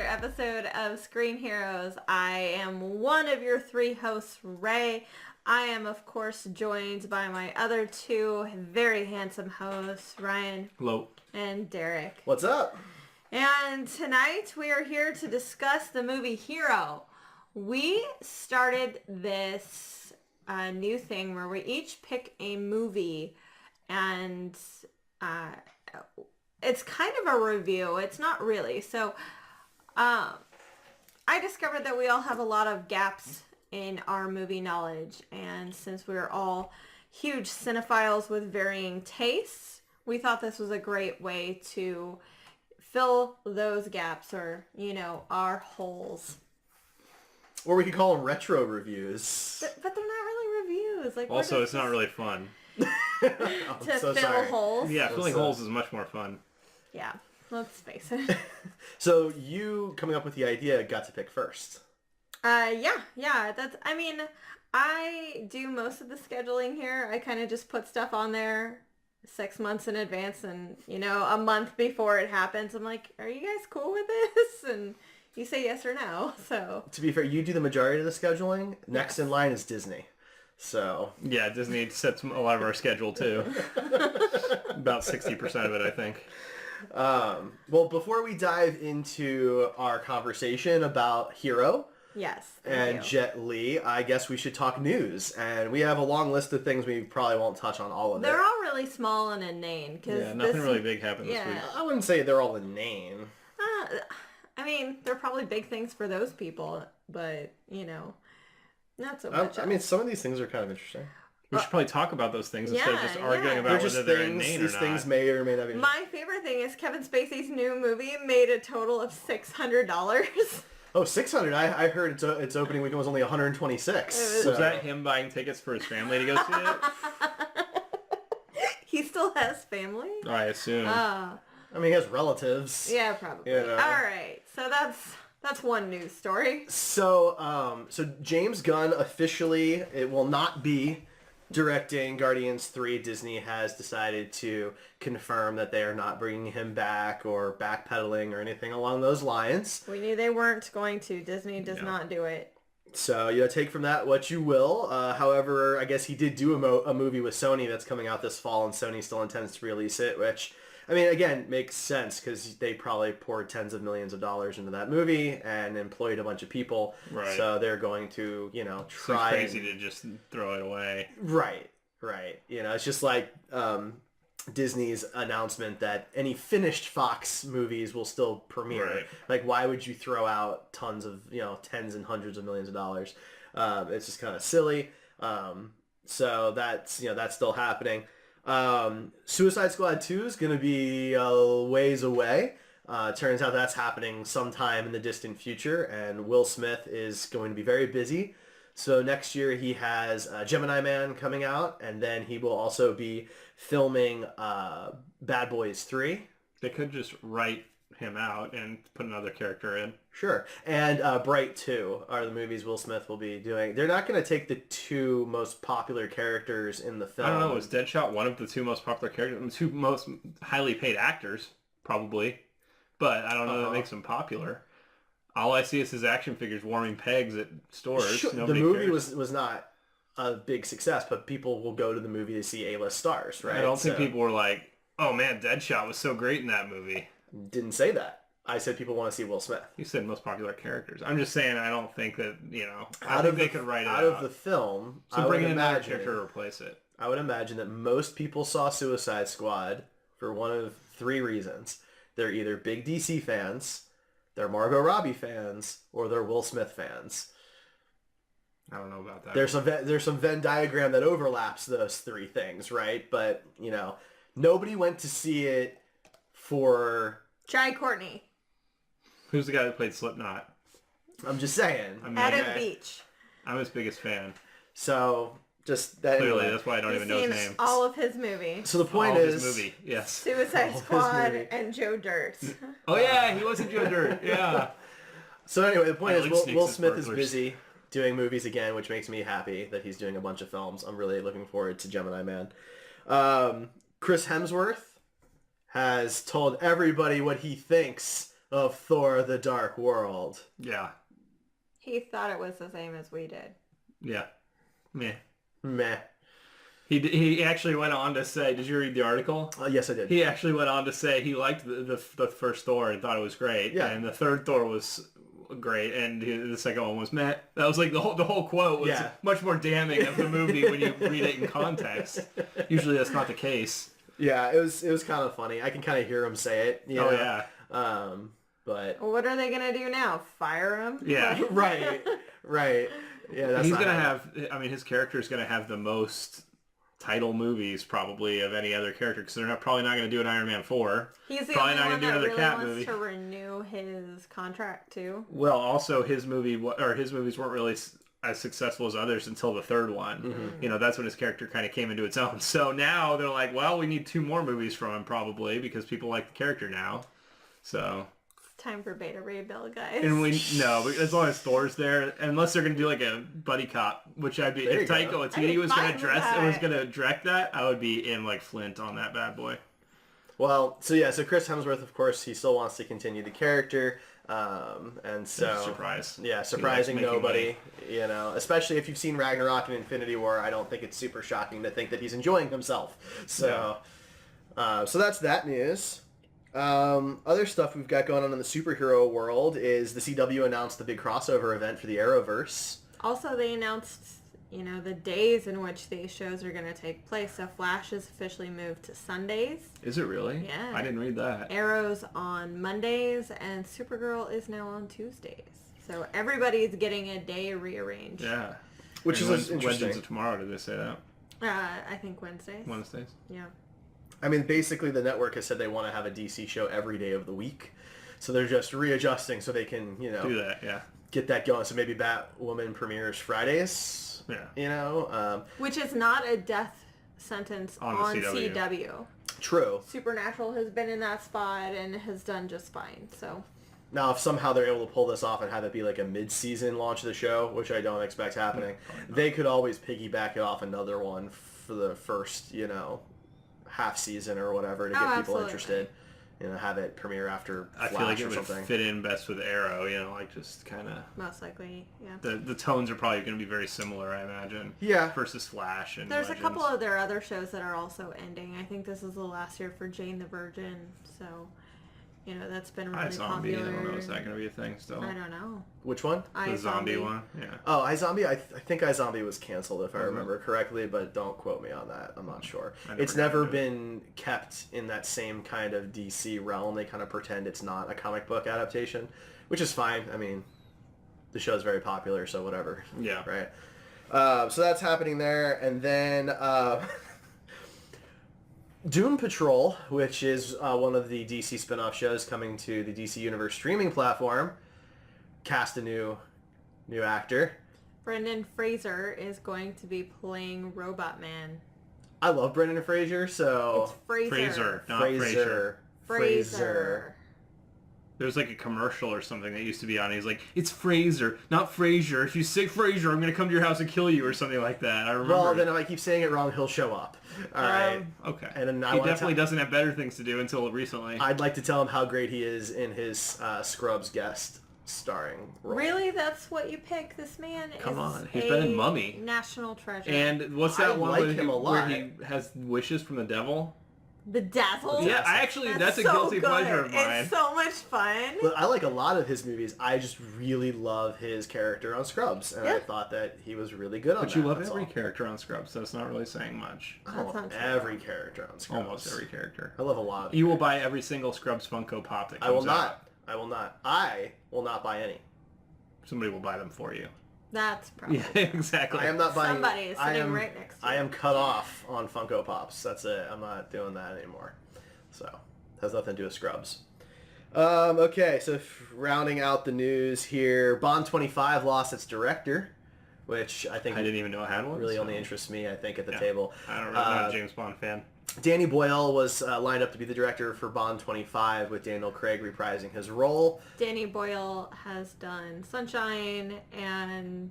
another episode of Screen Heroes. I am one of your three hosts, Ray. I am, of course, joined by my other two very handsome hosts, Ryan. Hello. And Derek. What's up? And tonight we are here to discuss the movie Hero. We started this new thing where we each pick a movie and it's kind of a review. It's not really. So I discovered that we all have a lot of gaps in our movie knowledge. And since we're all huge cinephiles with varying tastes, we thought this was a great way to fill those gaps or, you know, our holes. Or we could call them retro reviews. But they're not really reviews. Like, Also, it's not really fun. to so fill sorry. holes. Yeah, filling holes is much more fun. Yeah, let's face it. So you, coming up with the idea, got to pick first. Yeah. I do most of the scheduling here. I kind of just put stuff on there 6 months in advance, and, you know, a month before it happens, I'm like, are you guys cool with this? And you say yes or no, so. To be fair, you do the majority of the scheduling. Next in line is Disney. So. Yeah, Disney sets a lot of our schedule, too. About 60% of it, I think. Well, before we dive into our conversation about Hero Yes. and Jet Li, I guess we should talk news. And we have a long list of things. We probably won't touch on all of it. They're all really small and inane. Yeah, nothing really big happened this week. I wouldn't say they're all inane. I mean, they're probably big things for those people, but, you know, not so much. I mean, some of these things are kind of interesting. We should probably talk about those things instead of just arguing about They're whether just they're things, inane or these not. things may or may not be. My favorite thing is Kevin Spacey's new movie made a total of $600. Oh, 600. I heard its opening weekend was only 126. Was that him buying tickets for his family to go see it? He still has family? I assume. I mean, he has relatives. Yeah, probably. You know. All right. So that's one news story. So, James Gunn officially, it will not be directing Guardians 3. Disney has decided to confirm that they are not bringing him back or backpedaling or anything along those lines. We knew they weren't going to. Disney does not do it. So, take from that what you will. However, I guess he did do a movie with Sony that's coming out this fall, and Sony still intends to release it, which, I mean, again, makes sense because they probably poured tens of millions of dollars into that movie and employed a bunch of people. Right. So they're going to, try. It's crazy to just throw it away. Right. It's just like Disney's announcement that any finished Fox movies will still premiere. Right. Like, why would you throw out tons of, tens and hundreds of millions of dollars? It's just kind of silly. So that's still happening. Suicide Squad 2 is going to be a ways away. Turns out that's happening sometime in the distant future, and Will Smith is going to be very busy. So next year he has Gemini Man coming out, and then he will also be filming Bad Boys 3. They could just write him out and put another character in. Sure. And Bright 2 are the movies Will Smith will be doing. They're not going to take the two most popular characters in the film. I don't know. Was Deadshot one of the two most popular characters? The two most highly paid actors, probably. But I don't know that makes him popular. All I see is his action figures warming pegs at stores. Sure. The movie was not a big success, but people will go to the movie to see A-list stars, right? I don't think people were like, oh man, Deadshot was so great in that movie. Didn't say that. I said people want to see Will Smith. You said most popular characters. I'm just saying I don't think that, I think they could write it out. Out of the film, so bring in another character to replace it. I would imagine that most people saw Suicide Squad for one of three reasons. They're either big DC fans, they're Margot Robbie fans, or they're Will Smith fans. I don't know about that. There's some Venn diagram that overlaps those three things, right? But, nobody went to see it for... Jai Courtney. Who's the guy that played Slipknot? I'm just saying. Adam Beach. I'm his biggest fan. So, just that... Clearly, that's why I don't even know his name. All of his movies. So the point is... His movie, yes. Suicide Squad and Joe Dirt. Oh yeah, he was in Joe Dirt, yeah. So anyway, the point is Will Smith is busy doing movies again, which makes me happy that he's doing a bunch of films. I'm really looking forward to Gemini Man. Chris Hemsworth has told everybody what he thinks of Thor: The Dark World. Yeah. He thought it was the same as we did. Yeah. Meh. Meh. He actually went on to say, did you read the article? Yes, I did. He actually went on to say he liked the first Thor and thought it was great. Yeah. And the third Thor was great, and the second one was meh. That was like the whole quote was much more damning of the movie when you read it in context. Usually that's not the case. Yeah, it was kind of funny. I can kind of hear him say it. You know? Yeah. But What are they gonna do now? Fire him? Yeah. right. Yeah, that's he's not gonna how- have. I mean, his character is gonna have the most title movies probably of any other character because they're probably not gonna do an Iron Man 4. He's the Probably only not one gonna do that another really Cat wants movie. to renew his contract too. Well, also his movies weren't really as successful as others until the third one. Mm-hmm. You know, that's when his character kind of came into its own. So now they're like, well, we need 2 more movies from him probably because people like the character now. So. It's time for Beta rebuild, guys. And as long as Thor's there, unless they're gonna do like a buddy cop, which I'd be There if you Taika go. Waititi was fine with that. gonna direct that, I would be in like Flint on that bad boy. Well, so Chris Hemsworth, of course, he still wants to continue the character, and so Surprise. Yeah, surprising He likes making nobody. You know, especially if you've seen Ragnarok and Infinity War, I don't think it's super shocking to think that he's enjoying himself. So, so that's that news. Other stuff we've got going on in the superhero world is the CW announced the big crossover event for the Arrowverse. Also, they announced, the days in which these shows are going to take place. So Flash is officially moved to Sundays. Is it really? Yeah. I didn't read that. Arrow's on Mondays, and Supergirl is now on Tuesdays. So everybody's getting a day rearranged. Yeah. Which And is interesting. Legends of Tomorrow, did they say that? I think Wednesdays. Wednesdays? Yeah. I mean, basically the network has said they want to have a DC show every day of the week. So they're just readjusting so they can, Do that, yeah. get that going. So maybe Batwoman premieres Fridays. Yeah. Which is not a death sentence On on the CW. CW. True. Supernatural has been in that spot and has done just fine. So Now, if somehow they're able to pull this off and have it be like a mid-season launch of the show, which I don't expect happening, they could always piggyback it off another one for the first, half season or whatever to get people absolutely. interested. Have it premiere after I Flash feel like it or would something. fit in best with Arrow, like just kind of... most likely, yeah. The tones are probably going to be very similar, I imagine. Yeah. Versus Flash and There's Legends. a couple of their other shows that are also ending. I think this is the last year for Jane the Virgin. So, that's been really iZombie, popular. I don't know, is that going to be a thing still? I don't know. Which one? The zombie one? Yeah. Oh, iZombie. I think iZombie was canceled if I remember correctly, but don't quote me on that. I'm not sure. It's never been kept in that same kind of DC realm. They kind of pretend it's not a comic book adaptation, which is fine. I mean, the show's very popular, so whatever. Yeah. Right. So that's happening there, and then Doom Patrol, which is one of the DC spin-off shows coming to the DC Universe streaming platform, cast a new actor. Brendan Fraser is going to be playing Robot Man. I love Brendan Fraser, so It's Fraser. Fraser, not Fraser. Fraser. There's like a commercial or something that used to be on. He's like, it's Fraser, not Fraser. If you say Fraser, I'm going to come to your house and kill you or something like that. I remember. Well, then if I keep saying it wrong, he'll show up. All right. Okay. And then he definitely doesn't have better things to do until recently. I'd like to tell him how great he is in his Scrubs guest starring role. Really? That's what you pick? This man Come is on. He's been in Mummy. National treasure. And what's that I one like where, him a where lot. he has wishes from the devil? Bedazzled? Yeah, I actually, that's a so guilty good. pleasure of mine. It's so much fun. But I like a lot of his movies. I just really love his character on Scrubs, and I Yeah. thought that he was really good on But that. you love that's every all. character on Scrubs, so it's not really saying much. I That's love not true. every character on Scrubs. Almost every character. I love a lot of You will characters. buy every single Scrubs Funko Pop that comes I will out. not. I will not. I will not buy any. Somebody will buy them for you. That's probably Yeah, exactly. I am not buying. Somebody is I sitting am, right next to I you. am cut off on Funko Pops. That's it. I'm not doing that anymore. So, has nothing to do with Scrubs. Okay, so rounding out the news here, Bond 25 lost its director, which I think I didn't even know I had one. really so- only interests me, I think, at the Yeah. table. I don't know. I'm not a James Bond fan. Danny Boyle was lined up to be the director for Bond 25, with Daniel Craig reprising his role. Danny Boyle has done Sunshine and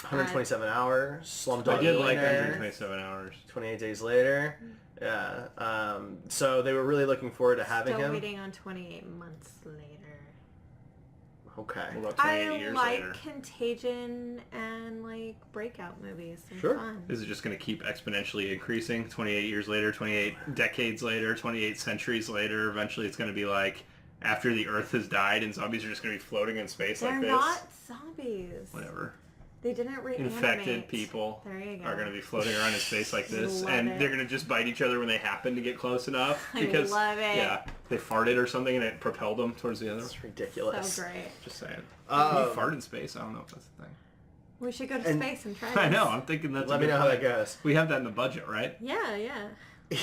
127 hours, Slumdog I did like Millionaire, 127 hours. 28 Days Later. Yeah. So they were really looking forward to having still him. waiting on 28 months later. Okay. What about 28 I years like later? Contagion and like breakout movies. They're Sure. fun. Is it just going to keep exponentially increasing? 28 years later, 28 decades later, 28 centuries later, eventually it's going to be like after the Earth has died and zombies are just going to be floating in space They're like this. not zombies. Whatever. They didn't reanimate. Infected people There you go. are going to be floating around in space like this, Love and it. they're going to just bite each other when they happen to get close enough. I Because, love it. yeah, they farted or something and it propelled them towards the other. It's ridiculous. So great. Just saying. Um, Can you fart in space? I don't know if that's a thing. We should go to And- space and try this. I know. I'm thinking that's. Let a me good know how that plan. goes. We have that in the budget, right? Yeah, yeah.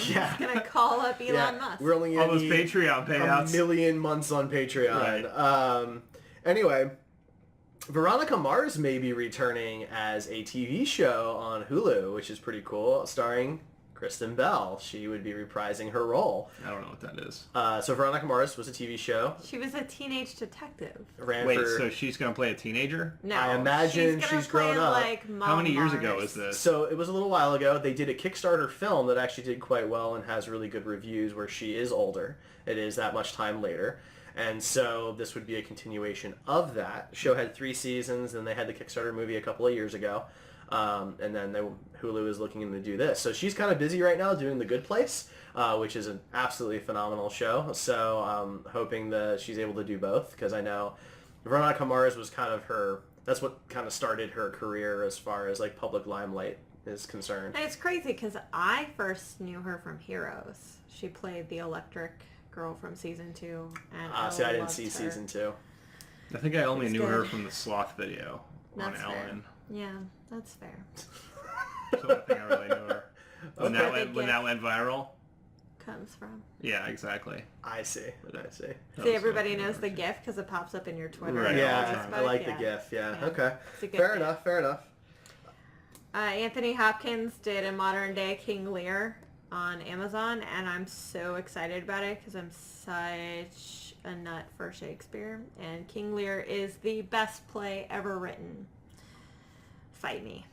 Yeah. Gonna call up Elon Musk. We're only All gonna those need Patreon a payouts. million months on Patreon. Right. Anyway, Veronica Mars may be returning as a TV show on Hulu, which is pretty cool, starring Kristen Bell. She would be reprising her role. I don't know what that is. So Veronica Mars was a TV show. She was a teenage detective. Ran Wait, for... so she's going to play a teenager? No, I imagine she's, gonna she's grown play, up. Like, Mom How many years Mars. ago is this? So it was a little while ago. They did a Kickstarter film that actually did quite well and has really good reviews where she is older. It is that much time later. And so this would be a continuation of that. The show had 3 seasons, and they had the Kickstarter movie a couple of years ago. And then Hulu is looking to do this. So she's kind of busy right now doing The Good Place, which is an absolutely phenomenal show. So I'm hoping that she's able to do both, because I know Veronica Mars was kind of her... That's what kind of started her career as far as like public limelight is concerned. And it's crazy because I first knew her from Heroes. She played the electric girl from season 2. And See, I didn't loved see her. season 2. I think I only It's knew her good. from the sloth video That's on fair. Ellen. Yeah, that's fair. So I think I really knew her. When, Okay. that went viral? Comes from. Yeah, exactly. I see. That See, was everybody so- knows the GIF because it pops up in your Twitter. Right. and Yeah, Facebook. I like Yeah. the GIF. Yeah. Yeah. Okay. It's a good Fair GIF. enough. Fair enough. Anthony Hopkins did a modern day King Lear on Amazon, and I'm so excited about it because I'm such a nut for Shakespeare, and King Lear is the best play ever written. Fight me.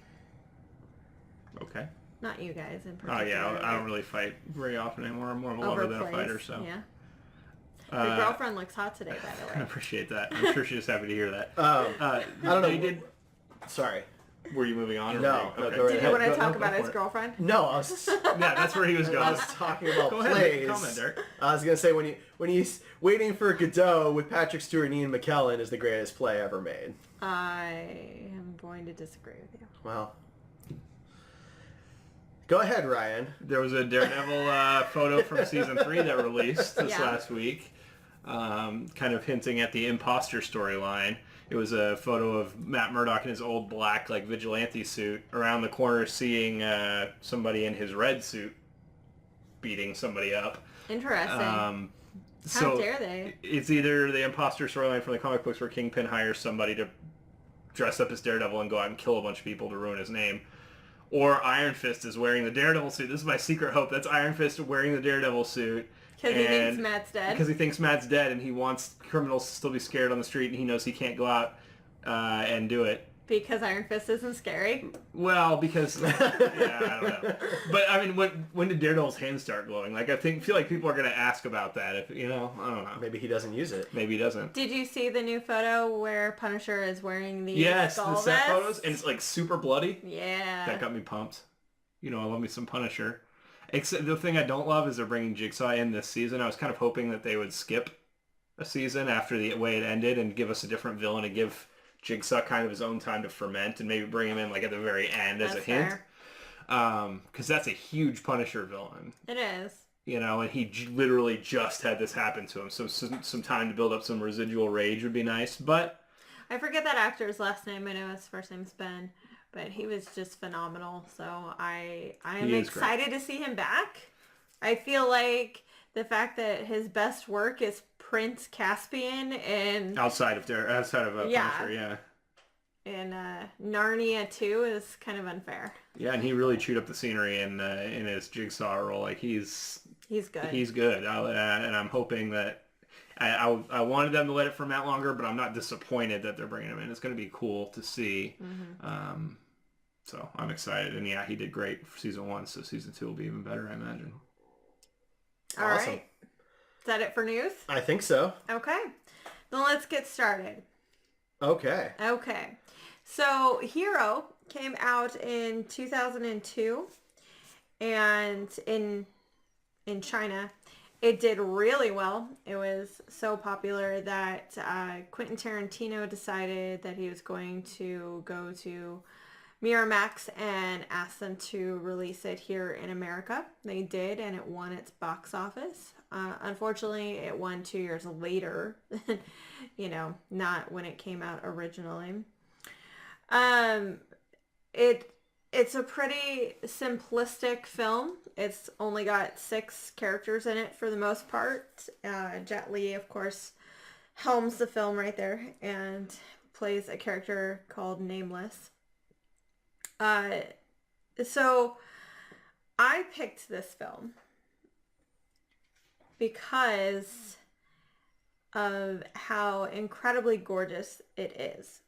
Okay. Not you guys in Oh, particular. yeah. I don't really fight very often anymore. I'm more of a over lover than a plays. fighter, so. Yeah. Your girlfriend looks hot today, by the I way. appreciate that. I'm sure she's happy to hear that. I don't know. They did... Sorry. Were you moving on? Or No, were you... no, go right Did ahead. you want to Go- talk no, about go his for it. girlfriend? No, I was Yeah, that's where he was I going. was talking about Go ahead, plays. make a comment, Derek. I was gonna say when he's waiting for Godot with Patrick Stewart and Ian McKellen is the greatest play ever made. I am going to disagree with you. Well, go ahead, Ryan. There was a Daredevil photo from season 3 that released this Yeah. last week, kind of hinting at the imposter storyline. It was a photo of Matt Murdock in his old black like vigilante suit around the corner seeing somebody in his red suit beating somebody up. Interesting. How How dare they? It's either the imposter storyline from the comic books where Kingpin hires somebody to dress up as Daredevil and go out and kill a bunch of people to ruin his name. Or Iron Fist is wearing the Daredevil suit. This is my secret hope. That's Iron Fist wearing the Daredevil suit. Because he thinks And- Matt's dead. Because he thinks Matt's dead and he wants criminals to still be scared on the street and he knows he can't go out and do it. Because Iron Fist isn't scary. Well, because yeah, I don't know. But I mean, when did Daredevil's hands start glowing? Like, feel like people are gonna ask about that. If I don't know. Maybe he doesn't use it. Maybe he doesn't. Did you see the new photo where Punisher is wearing the Yes, skull the set vest? photos and it's like super bloody. Yeah. That got me pumped. I love me some Punisher. Except the thing I don't love is they're bringing Jigsaw in this season. I was kind of hoping that they would skip a season after the way it ended and give us a different villain and give Jigsaw kind of his own time to ferment and maybe bring him in like at the very end as a That's hint. fair. Because that's a huge Punisher villain. It is. And he literally just had this happen to him. So some time to build up some residual rage would be nice. But I forget that actor's last name. I know his first name's Ben. But he was just phenomenal. So I am He is excited to see him back. I feel like the fact that his best work is Prince Caspian and outside of a Yeah. Punisher, yeah. in Narnia 2 is kind of unfair. Yeah, and he really chewed up the scenery in his Jigsaw role. Like he's good. He's good, and I'm hoping that I wanted them to let it ferment longer, but I'm not disappointed that they're bringing him in. It's going to be cool to see. Mm-hmm. So I'm excited, and yeah, he did great for season 1. So season 2 will be even better, I imagine. All Awesome. right. Is that it for news? I think so. Okay. Then let's get started. Okay. Okay. So Hero came out in 2002, and in China, it did really well. It was so popular that Quentin Tarantino decided that he was going to go to Miramax and ask them to release it here in America. They did, and it won its box office. Unfortunately, it won 2 years later, not when it came out originally. Um, it's a pretty simplistic film. It's only got 6 characters in it for the most part. Jet Li, of course, helms the film right there and plays a character called Nameless. So I picked this film because of how incredibly gorgeous it is.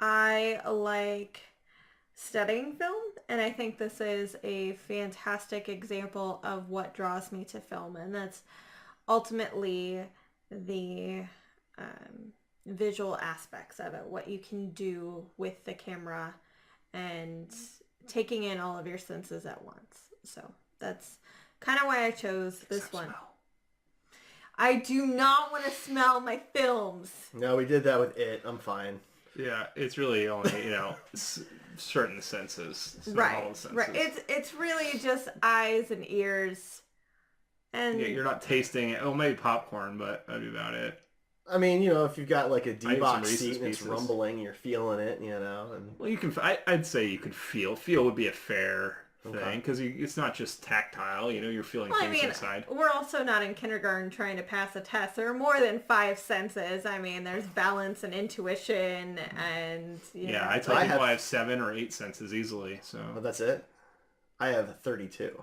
I like studying film, and I think this is a fantastic example of what draws me to film, and that's ultimately the visual aspects of it, what you can do with the camera and taking in all of your senses at once. So that's kind of why I chose this one. Smell. I do not want to smell my films. No, we did that with It. I'm fine. Yeah, it's really only, certain senses. It's not Right, all the senses. right. It's really just eyes and ears. And Yeah, you're not tasting it. Oh, maybe popcorn, but that'd be about it. I mean, if you've got like a I D need box some Reese's seat and it's Pieces. rumbling, you're feeling it, and Well, you can. I'd say you could feel. Feel would be a fair Okay. thing because it's not just tactile. You're feeling well, I things mean, inside. we're also not in kindergarten trying to pass a test. There are more than 5 senses. I mean, there's balance and intuition, and Yeah, I tell I people have- I have 7 or 8 senses easily. So But that's it. I have 32.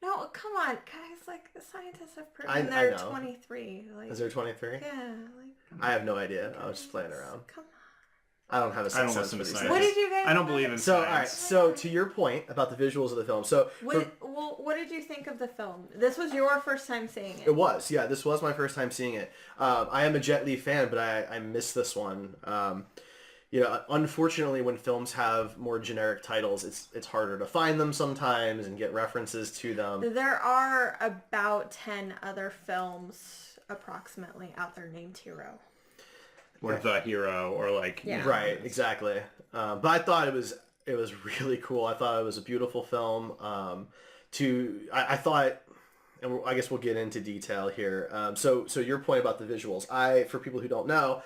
No, come on, guys. Like, the scientists have I proven they're know. 23. Like, Is there 23? yeah, like, I have no idea. I was just playing around. come on. I don't have a I don't sixth sense listen for to these science. What things. did you guys I don't think? believe in So, all right. science. So, to your point about the visuals of the film. So, What did you think of the film? This was your first time seeing it. it was. Yeah, this was my first time seeing it. I am a Jet Li fan, but I missed this one. Unfortunately, when films have more generic titles, it's harder to find them sometimes and get references to them. There are about 10 other films approximately out there named Hero. Or the hero, or like Yeah. Right, exactly. But I thought it was really cool. I thought it was a beautiful film. I thought, and I guess we'll get into detail here. So your point about the visuals, for people who don't know,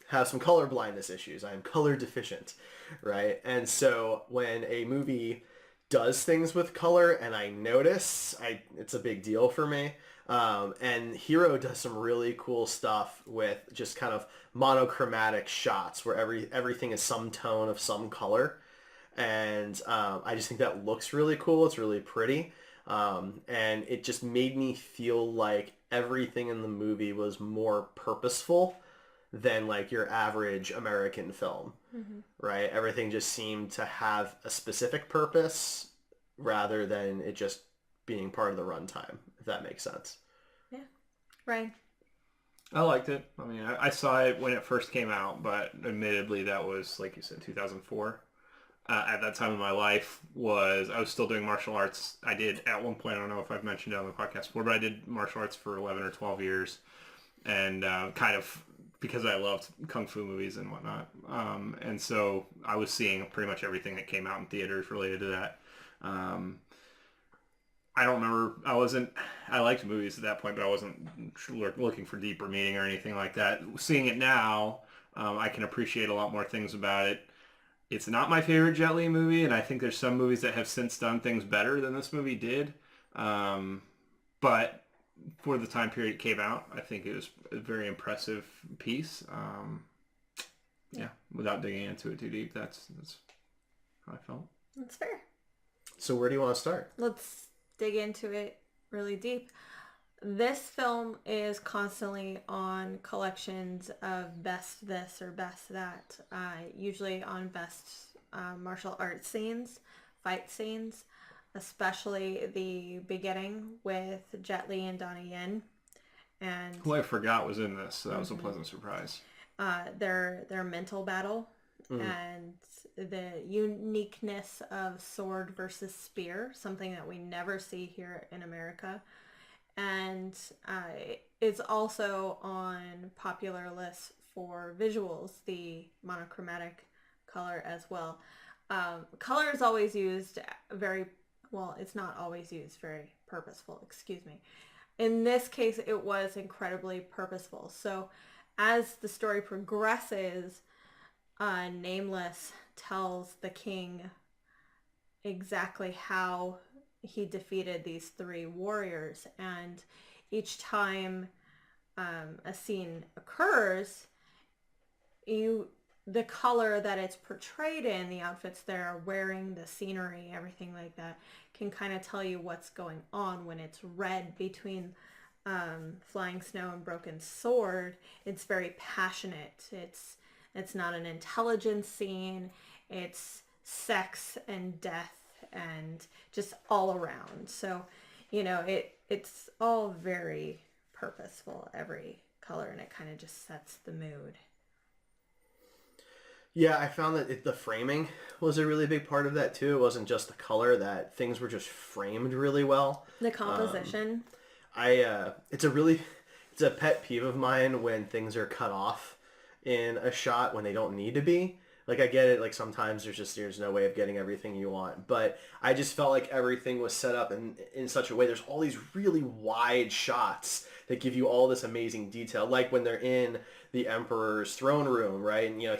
have some color blindness issues. I am color deficient, right? And so when a movie does things with color and I notice, it's a big deal for me. And Hero does some really cool stuff with just kind of monochromatic shots where everything is some tone of some color. And I just think that looks really cool. It's really pretty. And it just made me feel like everything in the movie was more purposeful than like your average American film, right? Everything just seemed to have a specific purpose rather than it just being part of the runtime, if that makes sense. Yeah. Right. I liked it. I mean, I saw it when it first came out, but admittedly that was, like you said, 2004. At that time in my life I was still doing martial arts. I did at one point, I don't know if I've mentioned it on the podcast before, but I did martial arts for 11 or 12 years. And kind of because I loved kung fu movies and whatnot. And so I was seeing pretty much everything that came out in theaters related to that. I don't remember. I liked movies at that point, but I wasn't looking for deeper meaning or anything like that. Seeing it now, I can appreciate a lot more things about it. It's not my favorite Jet Li movie, and I think there's some movies that have since done things better than this movie did. But for the time period it came out, I think it was a very impressive piece. Yeah, without digging into it too deep, that's how I felt. That's fair. So where do you want to start? Let's dig into it really deep. This film is constantly on collections of best this or best that, usually on best martial arts scenes, fight scenes, especially the beginning with Jet Li and Donnie Yen. And Who I forgot was in this, so that was a pleasant surprise. their mental battle and the uniqueness of sword versus spear, something that we never see here in America. And it's also on popular lists for visuals, the monochromatic color as well. Color is always used very, well, it's not always used very purposeful, excuse me. In this case, it was incredibly purposeful. So as the story progresses, Nameless tells the king exactly how he defeated these three warriors. And each time a scene occurs, the color that it's portrayed in, the outfits they're wearing, the scenery, everything like that, can kind of tell you what's going on. When it's red between Flying Snow and Broken Sword, it's very passionate. It's not an intelligence scene. It's sex and death and just all around. So, it's all very purposeful, every color, and it kind of just sets the mood. Yeah, I found that the framing was a really big part of that too. It wasn't just the color, that things were just framed really well. The composition. It's a pet peeve of mine when things are cut off in a shot when they don't need to be. Like, I get it, like sometimes there's no way of getting everything you want, but I just felt like everything was set up in such a way. There's all these really wide shots that give you all this amazing detail, like when they're in the Emperor's throne room, right? And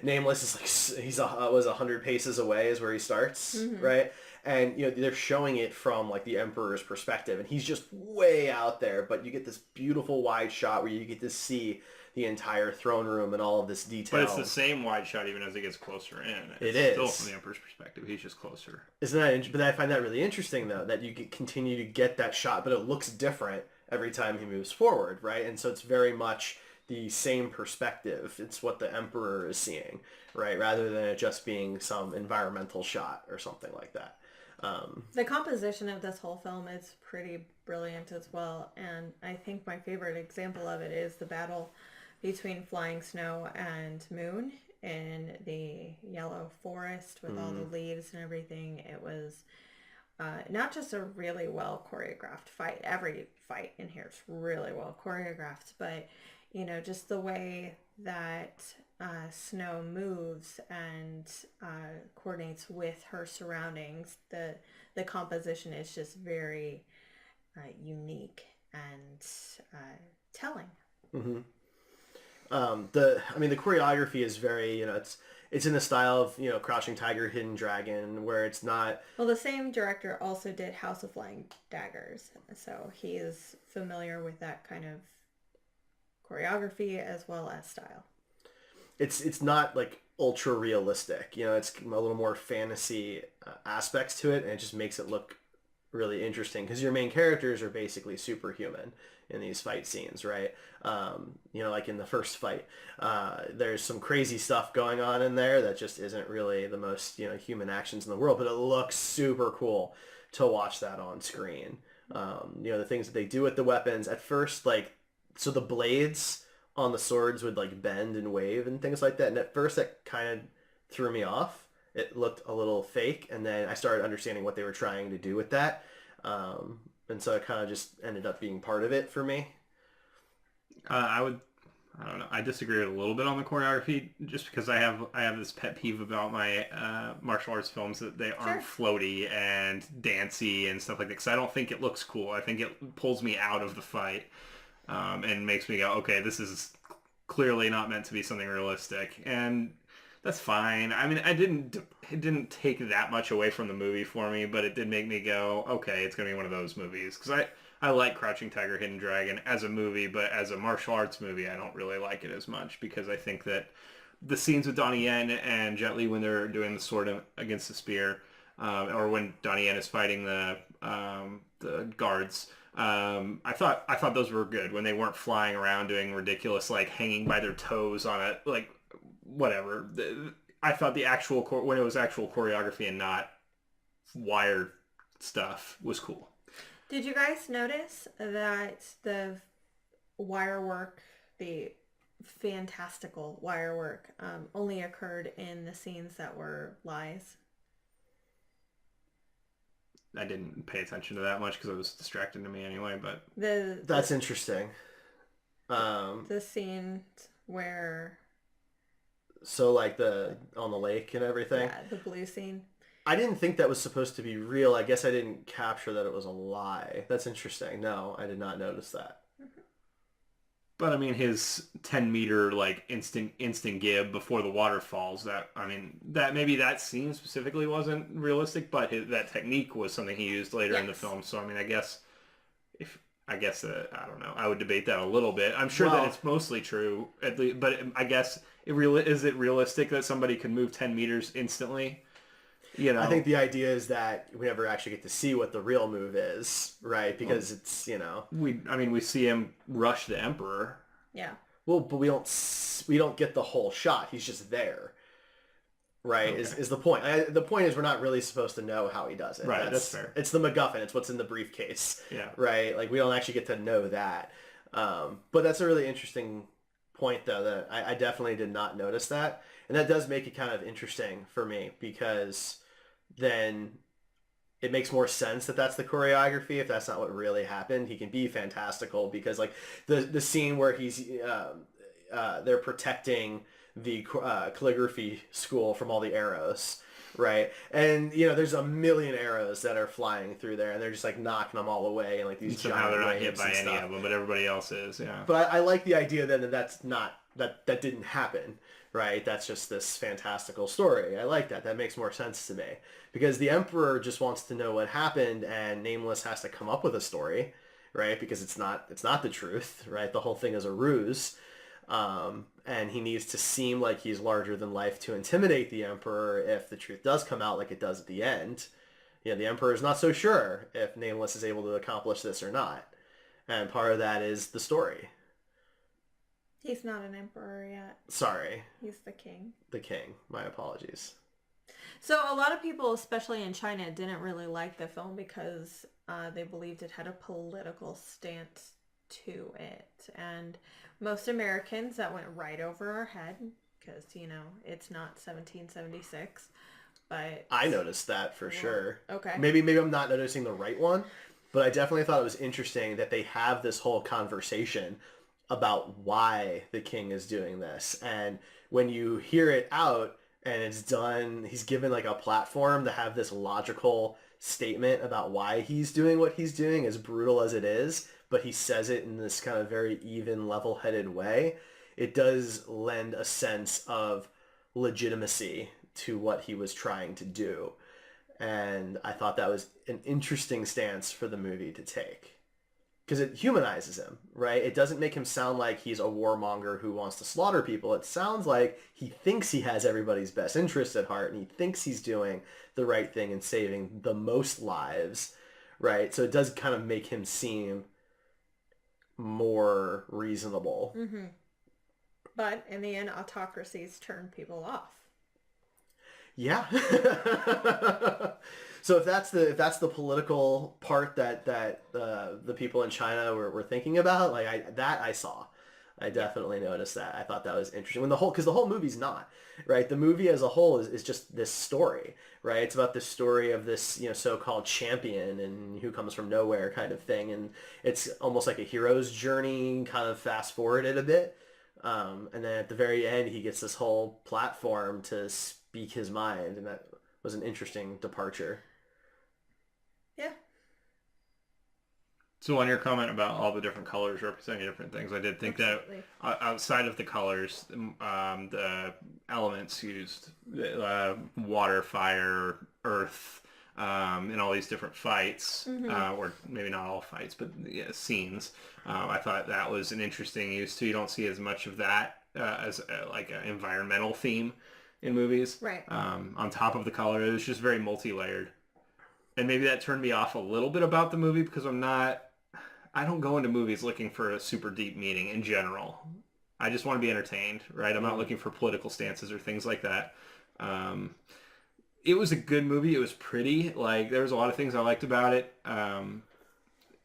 Nameless is like, was 100 paces away is where he starts, right? And they're showing it from like the Emperor's perspective, and he's just way out there, but you get this beautiful wide shot where you get to see the entire throne room and all of this detail. But it's the same wide shot even as it gets closer in. It is still from the Emperor's perspective. He's just closer. Isn't that interesting? But I find that really interesting, though, that you continue to get that shot, but it looks different every time he moves forward, right? And so it's very much the same perspective. It's what the Emperor is seeing, right? Rather than it just being some environmental shot or something like that. The composition of this whole film is pretty brilliant as well. And I think my favorite example of it is the battle between Flying Snow and Moon in the yellow forest with all the leaves and everything. It was not just a really well choreographed fight. Every fight in here is really well choreographed, but just the way that Snow moves and coordinates with her surroundings, the composition is just very unique and telling. Mm-hmm. The choreography is very, it's in the style of, Crouching Tiger, Hidden Dragon, where it's not... Well, the same director also did House of Flying Daggers, so he is familiar with that kind of choreography as well as style. It's not like ultra realistic, it's a little more fantasy aspects to it, and it just makes it look really interesting because your main characters are basically superhuman in these fight scenes, right? Like in the first fight, there's some crazy stuff going on in there that just isn't really the most, human actions in the world, but it looks super cool to watch that on screen. The things that they do with the weapons at first, like, so the blades on the swords would like bend and wave and things like that. And at first that kind of threw me off. It looked a little fake. And then I started understanding what they were trying to do with that. And so it kind of just ended up being part of it for me. I don't know. I disagree a little bit on the choreography just because I have this pet peeve about my martial arts films that they aren't floaty and dancey and stuff like that because I don't think it looks cool. I think it pulls me out of the fight and makes me go, okay, this is clearly not meant to be something realistic. And that's fine. I mean, it didn't take that much away from the movie for me, but it did make me go, okay, it's going to be one of those movies. Because I like Crouching Tiger, Hidden Dragon as a movie, but as a martial arts movie, I don't really like it as much because I think that the scenes with Donnie Yen and Jet Li when they're doing the sword against the spear, or when Donnie Yen is fighting the guards, I thought those were good when they weren't flying around doing ridiculous, like hanging by their toes on it, like whatever. I thought the actual when it was actual choreography and not wire stuff was cool. Did you guys notice that the wire work, the fantastical wire work only occurred in the scenes that were lies. I didn't pay attention to that much because it was distracting to me anyway, but That's interesting. The scene where So like on the lake and everything. yeah, the blue scene. I didn't think that was supposed to be real. I guess I didn't capture that it was a lie. That's interesting. No, I did not notice that. But I mean, his 10-meter like instant gib before the water falls. That maybe that scene specifically wasn't realistic, but that technique was something he used later in the film. So I mean, I guess I don't know. I would debate that a little bit. I'm sure that it's mostly true, at least, but I guess is it realistic that somebody can move 10 meters instantly? You know, I think the idea is that we never actually get to see what the real move is, right? Because it's, we see him rush the Emperor. Yeah. Well, but we don't get the whole shot. He's just there, right? Okay. Is the point? The point is we're not really supposed to know how he does it. Right, that's fair. It's the MacGuffin. It's what's in the briefcase. Yeah. Right. Like we don't actually get to know that. But that's a really interesting point, though. That I definitely did not notice that, and that does make it kind of interesting for me because then it makes more sense that that's the choreography. If that's not what really happened, he can be fantastical because like the scene where he's they're protecting the calligraphy school from all the arrows, right? And there's a million arrows that are flying through there, and they're just like knocking them all away, and like these somehow giant they're not hit waves by and any stuff. of them, but everybody else is. Yeah. But I like the idea that that didn't happen. Right, that's just this fantastical story. I like that. That makes more sense to me because the Emperor just wants to know what happened, and Nameless has to come up with a story, right? Because it's not the truth, right? The whole thing is a ruse, and he needs to seem like he's larger than life to intimidate the Emperor if the truth does come out, like it does at the end. The Emperor is not so sure if Nameless is able to accomplish this or not, and part of that is the story. He's not an emperor yet. Sorry. He's the king. The king. My apologies. So a lot of people, especially in China, didn't really like the film because they believed it had a political stance to it. And most Americans, that went right over our head because, it's not 1776. But I noticed that for sure. Okay. Maybe I'm not noticing the right one, but I definitely thought it was interesting that they have this whole conversation about why the king is doing this. And when you hear it out and it's done, he's given like a platform to have this logical statement about why he's doing what he's doing, as brutal as it is, but he says it in this kind of very even, level-headed way. It does lend a sense of legitimacy to what he was trying to do. And I thought that was an interesting stance for the movie to take. Because it humanizes him, right? It doesn't make him sound like he's a warmonger who wants to slaughter people. It sounds like he thinks he has everybody's best interest at heart, and he thinks he's doing the right thing and saving the most lives, right? So it does kind of make him seem more reasonable. Mm-hmm. But in the end, autocracies turn people off. Yeah. So if that's the political part that the people in China were thinking about, like I saw. I definitely noticed that. I thought that was interesting. Because the whole movie's not, right? The movie as a whole is just this story, right? It's about this story of this, so-called champion and who comes from nowhere kind of thing. And it's almost like a hero's journey, kind of fast forwarded a bit. And then at the very end, he gets this whole platform to speak his mind. And that was an interesting departure. Yeah. So on your comment about all the different colors representing different things, I did think Absolutely. that outside of the colors, the elements used, water, fire, earth, in all these different fights, or maybe not all fights, but scenes. I thought that was an interesting use too. You don't see as much of that as like an environmental theme in movies. Right. On top of the color, it was just very multi-layered. And maybe that turned me off a little bit about the movie because I don't go into movies looking for a super deep meaning in general. I just want to be entertained, right? I'm not looking for political stances or things like that. It was a good movie. It was pretty. Like, there was a lot of things I liked about it.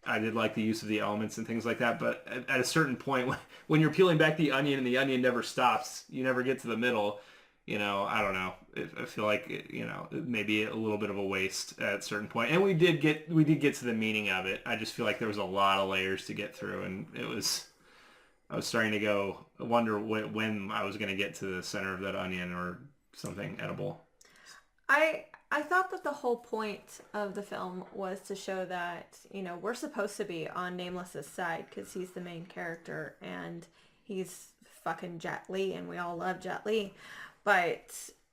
I did like the use of the elements and things like that, but at a certain point, when you're peeling back the onion and the onion never stops, you never get to the middle. I don't know. I feel like maybe a little bit of a waste at a certain point. And we did get to the meaning of it. I just feel like there was a lot of layers to get through, and I was starting to wonder when I was going to get to the center of that onion or something edible. I thought that the whole point of the film was to show that, we're supposed to be on Nameless's side because he's the main character and he's fucking Jet Li and we all love Jet Li. But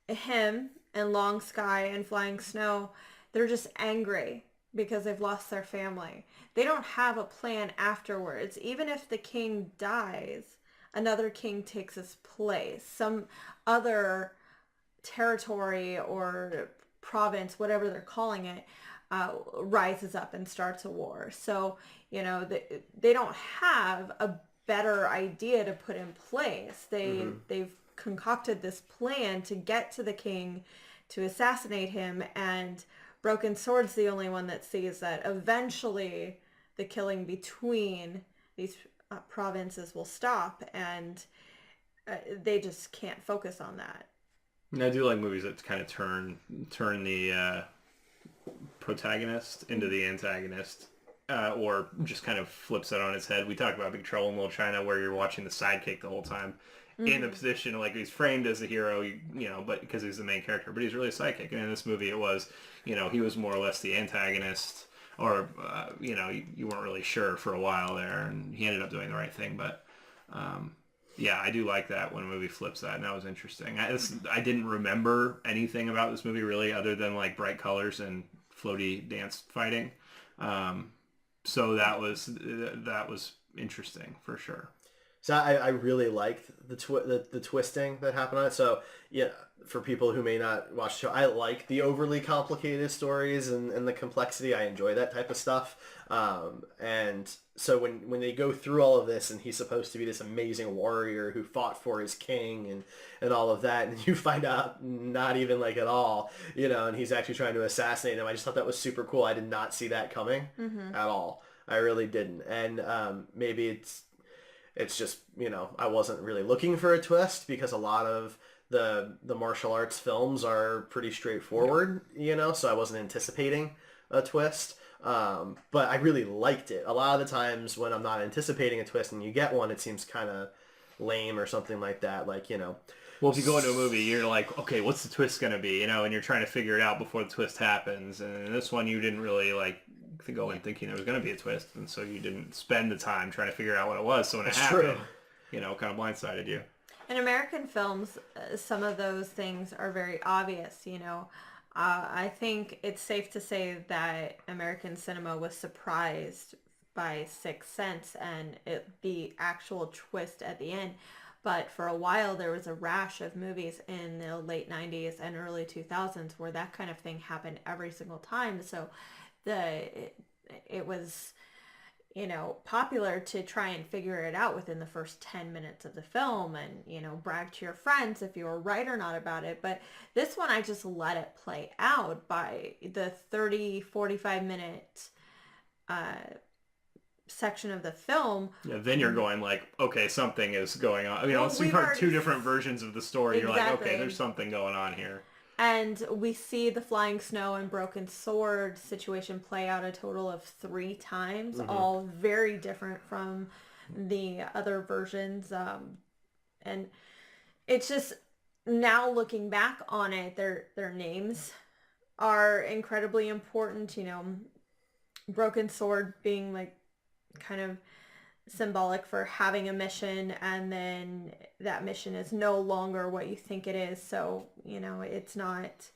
him and Long Sky and Flying Snow, they're just angry because they've lost their family. They don't have a plan afterwards. Even if the king dies, another king takes his place. Some other territory or province, whatever they're calling it, rises up and starts a war. So, they don't have a better idea to put in place. They've concocted this plan to get to the king, to assassinate him, and Broken Sword's the only one that sees that eventually the killing between these provinces will stop, and they just can't focus on that. And I do like movies that kind of turn the protagonist into the antagonist, or just kind of flips it on its head. We talked about Big Trouble in Little China, where you're watching the sidekick the whole time, in the position like he's framed as a hero, but because he's the main character, but he's really a sidekick. And in this movie, it was, he was more or less the antagonist, or you weren't really sure for a while there, and he ended up doing the right thing, but. Yeah, I do like that when a movie flips that, and that was interesting. I didn't remember anything about this movie really, other than like bright colors and floaty dance fighting. So that was interesting for sure. So I really liked the twisting that happened on it. So yeah, for people who may not watch the show, I like the overly complicated stories and the complexity. I enjoy that type of stuff. And so when they go through all of this, and he's supposed to be this amazing warrior who fought for his king and all of that, and you find out not even like at all, and he's actually trying to assassinate him. I just thought that was super cool. I did not see that coming at all. I really didn't. And maybe it's just, I wasn't really looking for a twist, because a lot of the martial arts films are pretty straightforward, so I wasn't anticipating a twist. But I really liked it. A lot of the times when I'm not anticipating a twist and you get one, it seems kind of lame or something like that. Like, Well, if you go into a movie, you're like, okay, what's the twist going to be? And you're trying to figure it out before the twist happens. And in this one, you didn't really like to go in thinking there was going to be a twist. And so you didn't spend the time trying to figure out what it was. So when it happened, kind of blindsided you. In American films, some of those things are very obvious, I think it's safe to say that American cinema was surprised by Sixth Sense and the actual twist at the end. But for a while, there was a rash of movies in the late 90s and early 2000s where that kind of thing happened every single time. So it was, popular to try and figure it out within the first 10 minutes of the film and, brag to your friends if you were right or not about it. But this one, I just let it play out. By the 30, 45 minute section of the film. Yeah, then you're going like, okay, something is going on. So you've heard two different versions of the story. Exactly. You're like, okay, there's something going on here. And we see the Flying Snow and Broken Sword situation play out a total of 3 times, all very different from the other versions. And it's just, now looking back on it, their names are incredibly important. Broken Sword being like kind of symbolic for having a mission, and then that mission is no longer what you think it is. So, it's not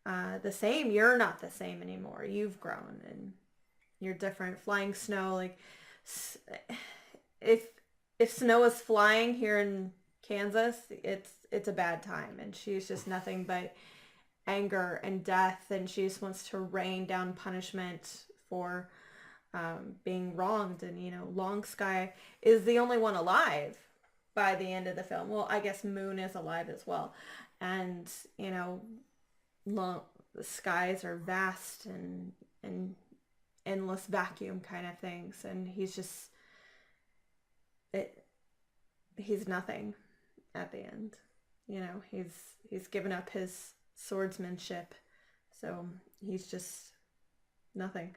the same. You're not the same anymore. You've grown and you're different. Flying Snow, like if Snow is flying here in Kansas, it's a bad time, and she's just nothing but anger and death, and she just wants to rain down punishment for being wronged. And Long Sky is the only one alive by the end of the film. Well, I guess Moon is alive as well, and the skies are vast and endless vacuum kind of things, and he's just he's nothing at the end. You know, he's given up his swordsmanship, so he's just nothing.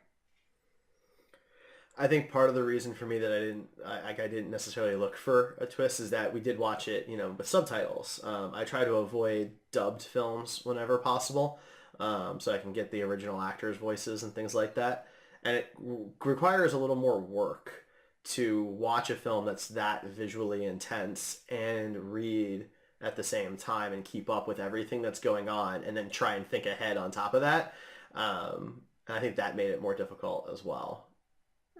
I think part of the reason for me that I didn't necessarily look for a twist is that we did watch it, with subtitles. I try to avoid dubbed films whenever possible, so I can get the original actors' voices and things like that. And it requires a little more work to watch a film that's that visually intense and read at the same time and keep up with everything that's going on and then try and think ahead on top of that. And I think that made it more difficult as well.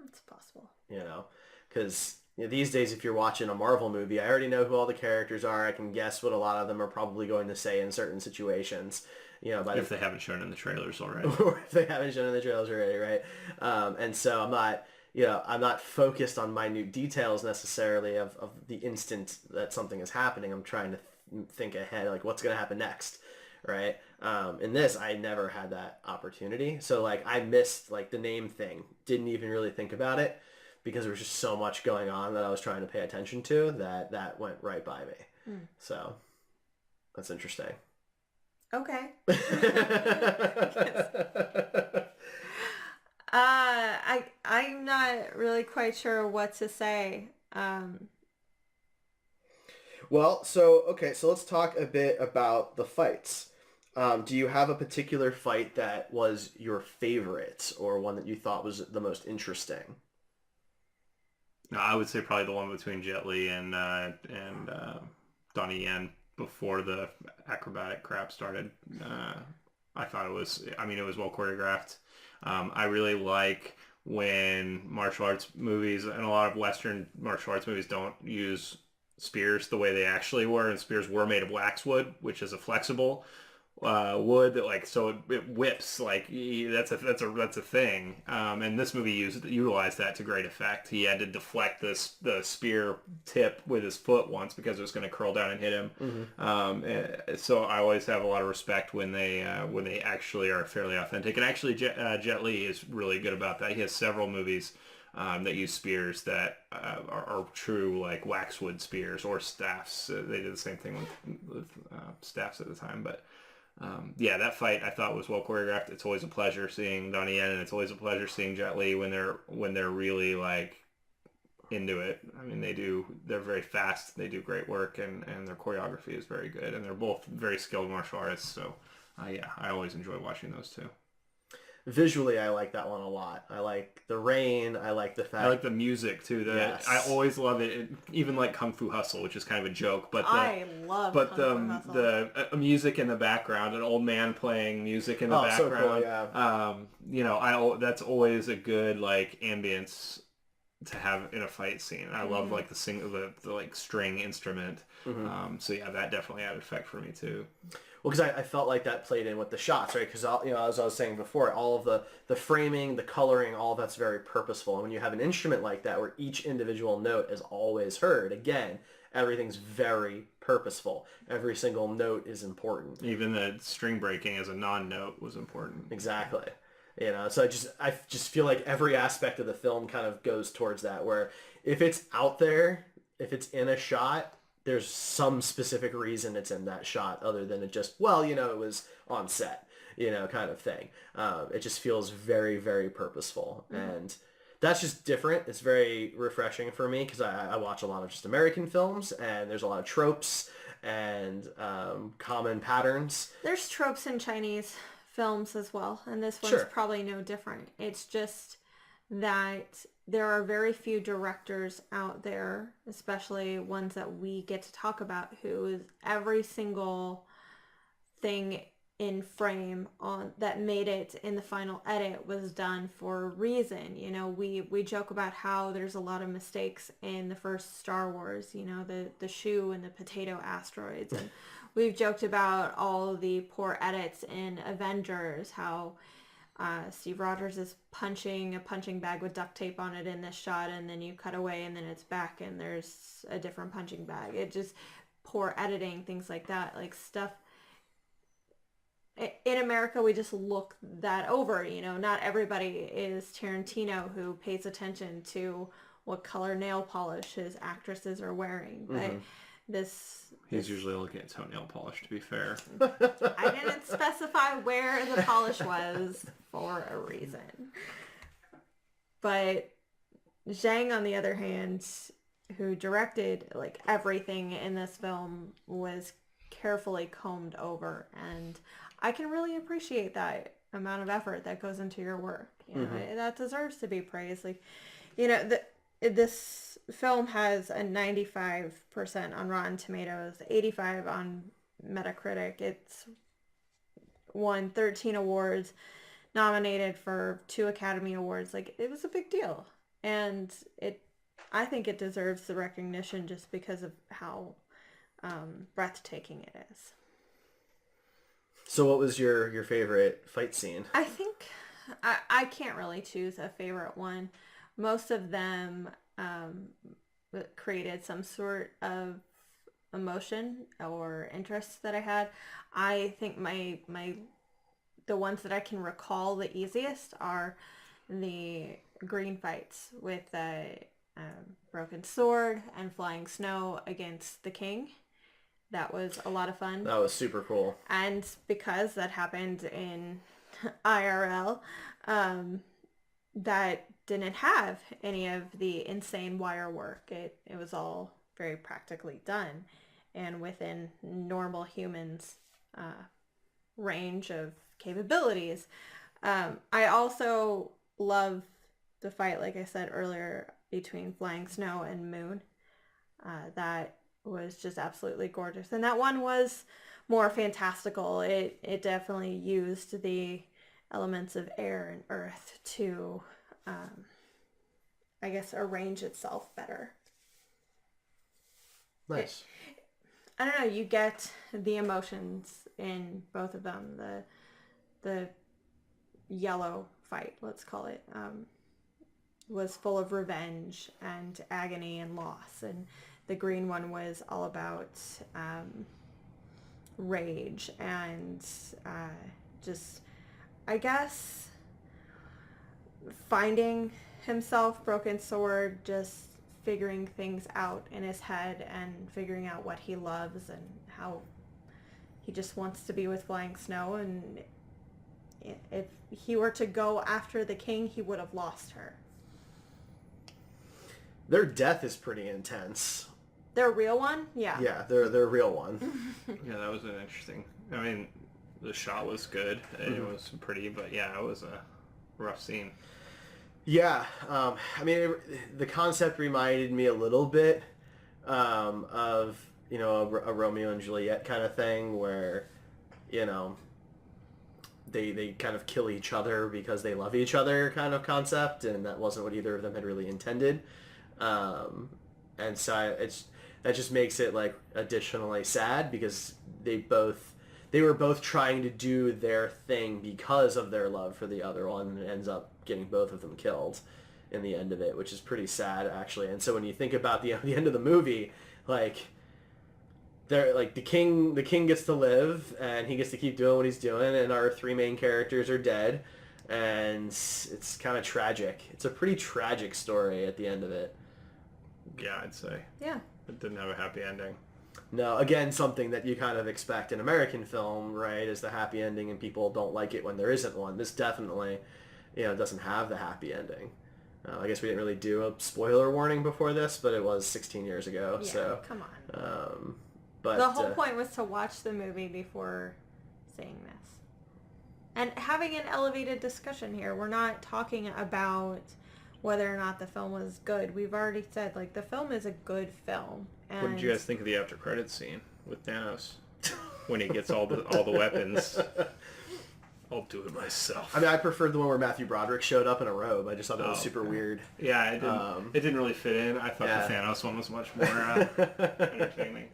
It's possible. Because these days if you're watching a Marvel movie, I already know who all the characters are. I can guess what a lot of them are probably going to say in certain situations. But if they haven't shown in the trailers already. Or if they haven't shown in the trailers already, right? And so I'm not focused on minute details necessarily of the instant that something is happening. I'm trying to think ahead, like what's going to happen next, right? In this, I never had that opportunity. So I missed the name thing. Didn't even really think about it because there was just so much going on that I was trying to pay attention to that went right by me. So that's interesting. Okay. I'm not really quite sure what to say. Well, so let's talk a bit about the fights. Do you have a particular fight that was your favorite or one that you thought was the most interesting? No, I would say probably the one between Jet Li and Donnie Yen before the acrobatic crap started. I thought it was well choreographed. I really like when martial arts movies and a lot of Western martial arts movies don't use spears the way they actually were, and spears were made of waxwood, which is a flexible wood that so it whips that's a thing. And this movie utilized that to great effect. He had to deflect the spear tip with his foot once because it was going to curl down and hit him. So I always have a lot of respect when they actually are fairly authentic. And actually Jet Li is really good about that. He has several movies that use spears that are true waxwood spears or staffs. They did the same thing with staffs at the time, but that fight I thought was well choreographed. It's always a pleasure seeing Donnie Yen, and it's always a pleasure seeing Jet Li when they're really into it. They're very fast. They do great work, and their choreography is very good, and they're both very skilled martial artists. So I always enjoy watching those two. Visually, I like that one a lot. I like the rain. I like the fact. I like the music too. Yes. I always love it. Even like Kung Fu Hustle, which is kind of a joke, but I love. Kung Fu Hustle. the music in the background, an old man playing music in the background. So cool, yeah. That's always a good ambience to have in a fight scene. I love the string instrument. So that definitely had effect for me too. Well, because I felt like that played in with the shots, right? Because as I was saying before, all of the framing, the coloring, all of that's very purposeful. And when you have an instrument like that where each individual note is always heard, again, everything's very purposeful. Every single note is important. Even the string breaking as a non-note was important. Exactly. So I just feel like every aspect of the film kind of goes towards that, where if it's out there, if it's in a shot, there's some specific reason it's in that shot other than it just, it was on set, kind of thing. It just feels very, very purposeful. And that's just different. It's very refreshing for me because I watch a lot of just American films, and there's a lot of tropes and common patterns. There's tropes in Chinese films as well, and this one's probably no different. It's just that there are very few directors out there, especially ones that we get to talk about, who every single thing in frame on that made it in the final edit was done for a reason. We joke about how there's a lot of mistakes in the first Star Wars, the shoe and the potato asteroids, and we've joked about all the poor edits in Avengers, how Steve Rogers is punching a punching bag with duct tape on it in this shot, and then you cut away and then it's back and there's a different punching bag. It just poor editing, things like that, stuff. in America, we just look that over. You know, not everybody is Tarantino who pays attention to what color nail polish his actresses are wearing. But He's usually looking at toenail polish, to be fair. I didn't specify where the polish was for a reason. But Zhang, on the other hand, who directed like everything in this film, was carefully combed over, and I can really appreciate that amount of effort that goes into your work. You know, that deserves to be praised. Like, you know, this film has a 95% on Rotten Tomatoes, 85 on Metacritic. It's won 13 awards, nominated for 2 Academy Awards. Like, it was a big deal, and I think it deserves the recognition just because of how breathtaking it is. So what was your favorite fight scene? I think I can't really choose a favorite one. Most of them created some sort of emotion or interest that I had. I think the ones that I can recall the easiest are the green fights with the broken sword and flying snow against the king. That was a lot of fun. That was super cool. And because that happened in IRL, that didn't have any of the insane wire work. It was all very practically done and within normal humans' range of capabilities. I also love the fight, like I said earlier, between Flying Snow and Moon. That was just absolutely gorgeous. And that one was more fantastical. It definitely used the elements of air and earth to, I guess, arrange itself better. Nice. I don't know, you get the emotions in both of them. The yellow fight, let's call it, was full of revenge and agony and loss, and the green one was all about rage and just, I guess, finding himself, broken sword, just figuring things out in his head and figuring out what he loves and how he just wants to be with Flying Snow. And if he were to go after the king, he would have lost her. Their death is pretty intense. Their real one? Yeah. Yeah, their real one. Yeah, that was an interesting... I mean, the shot was good, and it was pretty, but yeah, it was a rough scene. Yeah, I mean, the concept reminded me a little bit of, you know, a Romeo and Juliet kind of thing where, you know, they kind of kill each other because they love each other kind of concept, and that wasn't what either of them had really intended. And so that just makes it like additionally sad because they were both trying to do their thing because of their love for the other one, and it ends up getting both of them killed in the end of it, which is pretty sad actually. And so when you think about the end of the movie, like they're like the king gets to live and he gets to keep doing what he's doing, and our 3 main characters are dead, and it's kind of tragic. It's a pretty tragic story at the end of it. Yeah, I'd say. Yeah. It didn't have a happy ending. No, again, something that you kind of expect in American film, right, is the happy ending, and people don't like it when there isn't one. This definitely, you know, doesn't have the happy ending. I guess we didn't really do a spoiler warning before this, but it was 16 years ago. Yeah, so come on. But the whole point was to watch the movie before seeing this. And having an elevated discussion here. We're not talking about whether or not the film was good. We've already said, like, the film is a good film. And What did you guys think of the after credits scene with Thanos when he gets all the weapons? I'll do it myself. I mean, I preferred the one where Matthew Broderick showed up in a robe. I just thought that was super weird. Yeah, it didn't really fit in. I thought the Thanos one was much more entertaining.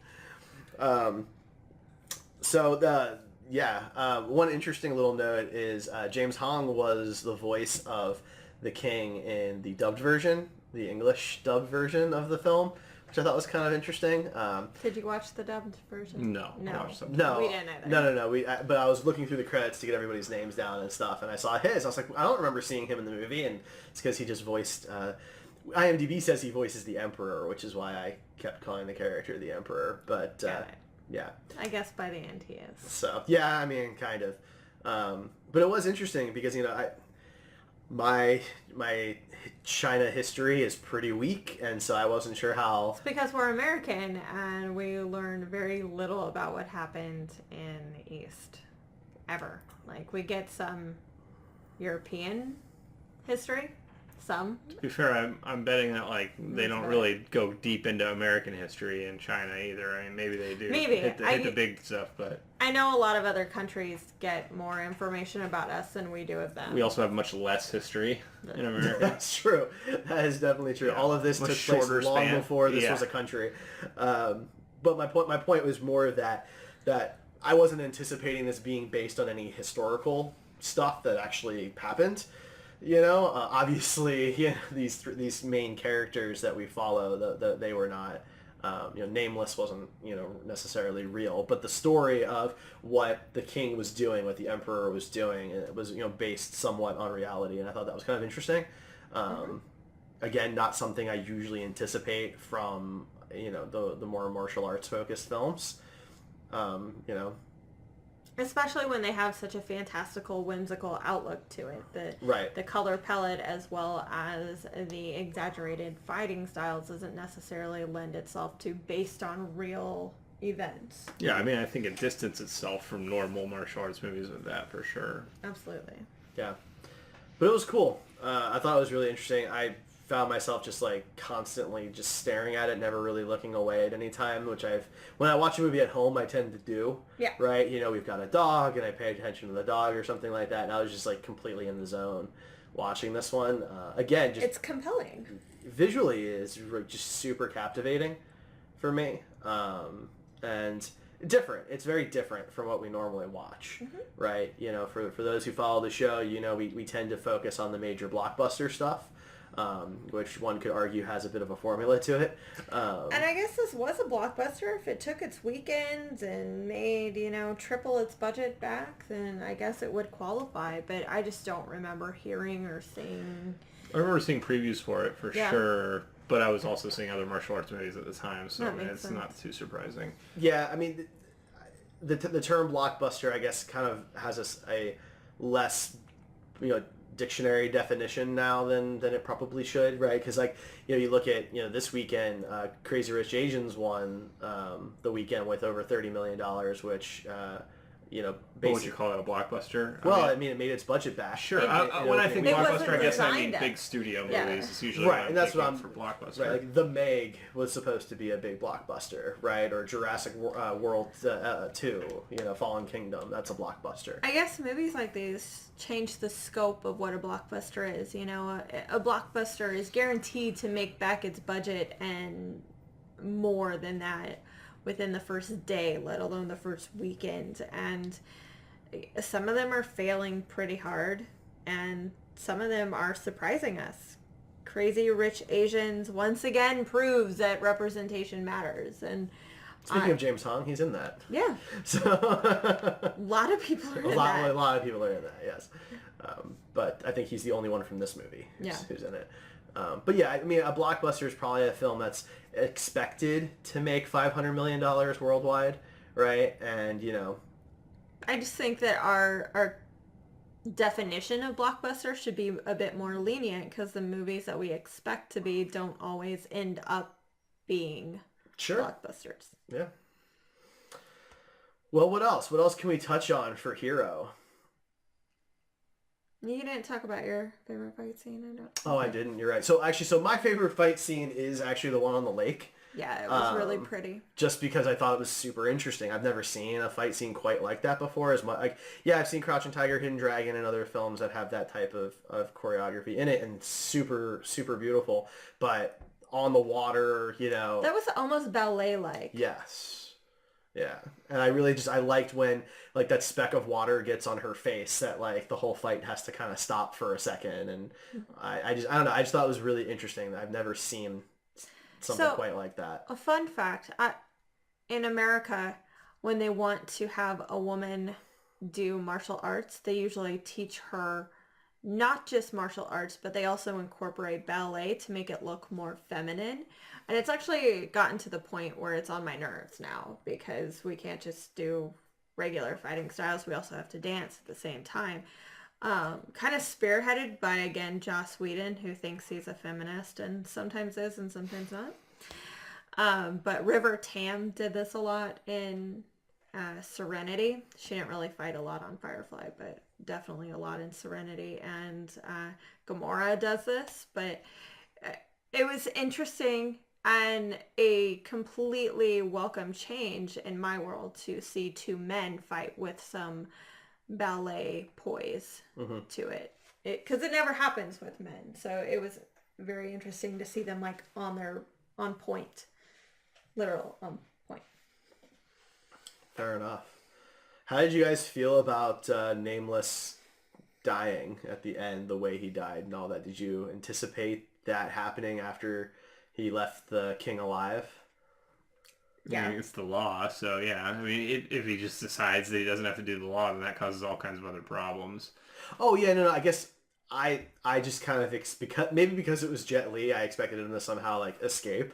One interesting little note is James Hong was the voice of the king in the dubbed version, the English dubbed version of the film, which I thought was kind of interesting. Did you watch the dubbed version? No. I watched some. No, We didn't either. No. But I was looking through the credits to get everybody's names down and stuff, and I saw his. I was like, I don't remember seeing him in the movie, and it's because he just voiced. IMDb says he voices the Emperor, which is why I kept calling the character the Emperor. But yeah, I guess by the end he is. so yeah, I mean, kind of. But it was interesting because my China history is pretty weak, and so I wasn't sure how. It's because we're American and we learn very little about what happened in the East, ever. Like, we get some European history, some. To be fair, I'm betting that like they don't really go deep into American history in China either. I mean, maybe they do. Maybe. hit the big stuff, but I know a lot of other countries get more information about us than we do of them. we also have much less history in America. That's true. That is definitely true. Yeah. All of this Much took place shorter long span. before this Yeah. was a country. But my point was more that I wasn't anticipating this being based on any historical stuff that actually happened. Obviously, these main characters that we follow, they were not, Nameless wasn't, necessarily real, but the story of what the king was doing, what the emperor was doing, it was, based somewhat on reality, and I thought that was kind of interesting. Again, not something I usually anticipate from, the more martial arts focused films. Especially when they have such a fantastical, whimsical outlook to it. Right. The color palette as well as the exaggerated fighting styles doesn't necessarily lend itself to based on real events. Yeah, I mean, I think it distanced itself from normal martial arts movies with that for sure. Absolutely. Yeah. But it was cool. I thought it was really interesting. I found myself just like constantly just staring at it, never really looking away at any time, which when I watch a movie at home, I tend to do. Yeah. Right? We've got a dog and I pay attention to the dog or something like that. And I was just like completely in the zone watching this one. Again, just It's compelling. visually is just super captivating for me. And different. It's very different from what we normally watch, right? For those who follow the show, we tend to focus on the major blockbuster stuff. Which one could argue has a bit of a formula to it. And I guess this was a blockbuster. If it took its weekends and made, triple its budget back, then I guess it would qualify. But I just don't remember hearing or seeing. I remember seeing previews for it for Yeah. sure, but I was also seeing other martial arts movies at the time, so That makes it's sense. not too surprising. Yeah, I mean, the term blockbuster, I guess, kind of has a less, dictionary definition now than it probably should, right? Because you look at this weekend, Crazy Rich Asians won the weekend with over $30 million, which What would basically. you call it, a blockbuster? Well, I mean, it made its budget back. sure. It- When I think It blockbuster, wasn't I guess I mean designed big it. studio Yeah. movies. It's usually Right, what and that's what thinking for blockbuster. Right, like The Meg was supposed to be a big blockbuster, right? Or Jurassic World 2, Fallen Kingdom. That's a blockbuster. I guess movies like these change the scope of what a blockbuster is. A blockbuster is guaranteed to make back its budget and more than that within the first day, let alone the first weekend. And some of them are failing pretty hard, and some of them are surprising us. Crazy Rich Asians once again proves that representation matters. And Speaking of James Hong, he's in that. yeah, So a lot of people are in that. a lot of people are in that, yes. But I think he's the only one from this movie who's in it. But yeah, I mean, a blockbuster is probably a film that's expected to make $500 million worldwide, right? And, I just think that our definition of blockbuster should be a bit more lenient, because the movies that we expect to be don't always end up being sure. blockbusters. Yeah. Well, what else? What else can we touch on for Hero? You didn't talk about your favorite fight scene. I don't. Oh, I didn't. You're right. So my favorite fight scene is actually the one on the lake. Yeah, it was really pretty. Just because I thought it was super interesting. I've never seen a fight scene quite like that before. As much, I've seen Crouching Tiger, Hidden Dragon, and other films that have that type of choreography in it, and super, super beautiful. But on the water, That was almost ballet-like. Yes. Yeah. And I liked when that speck of water gets on her face, that the whole fight has to kind of stop for a second. And I don't know. I just thought it was really interesting. I've never seen something So- quite like that. A fun fact, in America, when they want to have a woman do martial arts, they usually teach her not just martial arts, but they also incorporate ballet to make it look more feminine. And it's actually gotten to the point where it's on my nerves now because we can't just do regular fighting styles. We also have to dance at the same time. Kind of spearheaded by, again, Joss Whedon, who thinks he's a feminist and sometimes is and sometimes not. But River Tam did this a lot in Serenity. She didn't really fight a lot on Firefly, but definitely a lot in Serenity. And Gamora does this, but it was interesting and a completely welcome change in my world to see two men fight with some ballet poise to it. Because it never happens with men. So it was very interesting to see them like on point. Literal on point. Fair enough. How did you guys feel about Nameless dying at the end, the way he died and all that? Did you anticipate that happening after he left the king alive? Yeah. I mean, it's the law, so yeah. I mean, if he just decides that he doesn't have to do the law, then that causes all kinds of other problems. Oh yeah, no, I guess I just kind of because it was Jet Li, I expected him to somehow like escape.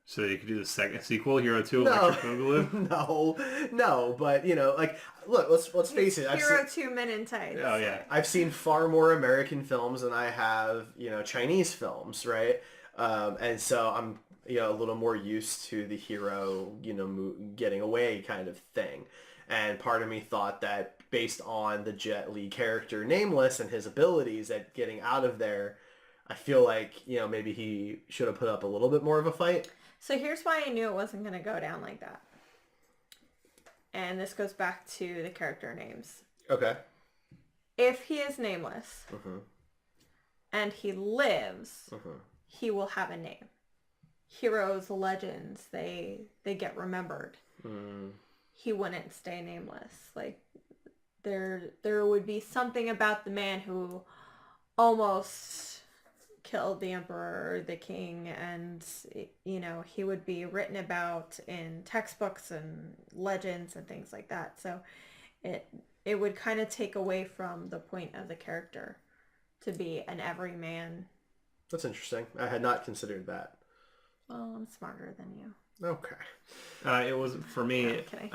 So you could do the second sequel, Hero 2, Electric Boogaloo? No, but you know, like, look, let's face it. Hero 2 Men in Tights. Oh, yeah. I've seen far more American films than I have, Chinese films, right? And so I'm, a little more used to the hero, getting away kind of thing. And part of me thought that based on the Jet Li character Nameless and his abilities at getting out of there, I feel like, maybe he should have put up a little bit more of a fight. So here's why I knew it wasn't going to go down like that. And this goes back to the character names. Okay. If he is nameless and he lives, he will have a name. Heroes, legends, they get remembered. He wouldn't stay nameless. Like there would be something about the man who almost killed the emperor or the king, and he would be written about in textbooks and legends and things like that. So it would kind of take away from the point of the character to be an everyman. That's interesting. I had not considered that. Well, I'm smarter than you. Okay. It wasn't for me. No, I'm kidding.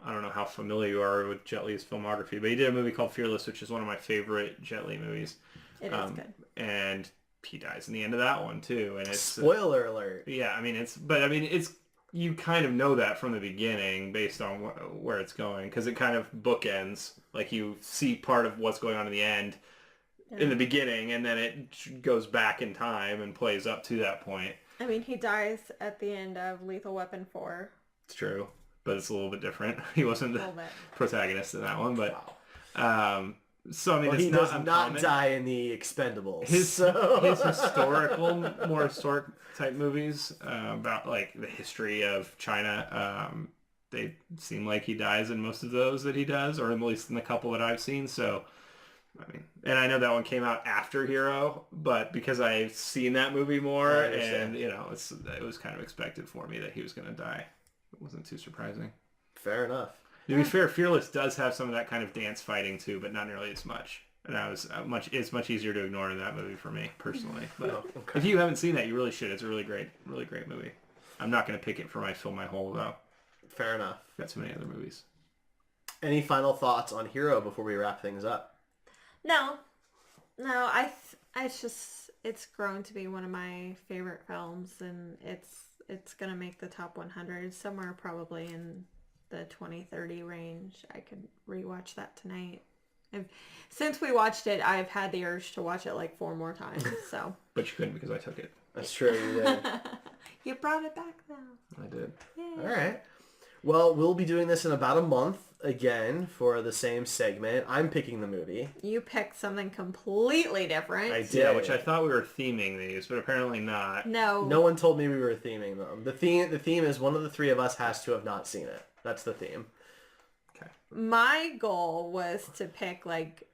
I don't know how familiar you are with Jet Li's filmography, but he did a movie called Fearless, which is one of my favorite Jet Li movies. It is good. And he dies in the end of that one too, and it's Spoiler alert. Yeah, it's you kind of know that from the beginning based on where it's going, because it kind of bookends. Like you see part of what's going on in the end in the beginning, and then it goes back in time and plays up to that point. I mean, he dies at the end of Lethal Weapon 4. It's true, but it's a little bit different. He wasn't the protagonist in that one, but so I mean, it's he not does uncommon. not die in the Expendables. His more historic type movies about like the history of China, they seem like he dies in most of those that he does, or at least in the couple that I've seen. So, I mean, and I know that one came out after Hero, but because I've seen that movie more, and it was kind of expected for me that he was going to die. It wasn't too surprising. Fair enough. To be fair, Fearless does have some of that kind of dance fighting too, but not nearly as much. And it's much easier to ignore in that movie for me personally. But if you haven't seen that, you really should. It's a really great movie. I'm not going to pick it for my Fill My Hole though. Fair enough. Got too many other movies. Any final thoughts on Hero before we wrap things up? No, it's grown to be one of my favorite films, and it's gonna make the top 100 somewhere probably in the 20-30 range. I could rewatch that tonight. Since we watched it, I've had the urge to watch it like 4 more times. So. But you couldn't because I took it. That's true. You did. You brought it back though. I did. Yay. All right. Well, we'll be doing this in about a month again for the same segment. I'm picking the movie. You picked something completely different. I did. Yeah, which I thought we were theming these, but apparently not. No. No one told me we were theming them. The theme is one of the 3 of us has to have not seen it. That's the theme. Okay. My goal was to pick like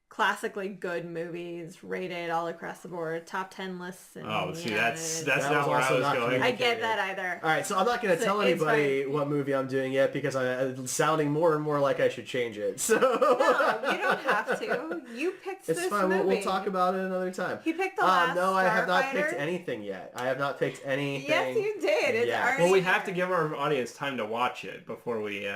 classically good movies rated all across the board, top 10 lists. And, see, you know, that's That not was where I also was not going. I get that either. All right, so I'm not going to tell it's anybody fine. what movie I'm doing yet because I'm sounding more and more like I should change it. So No, you don't have to. You picked it's this fine. movie. We'll talk about it another time. You picked The Last No, I have not Starfighter? picked anything yet. I have not picked anything. Yes, you did. It's Yeah. already Well, we have to there. give our audience time to watch it before we.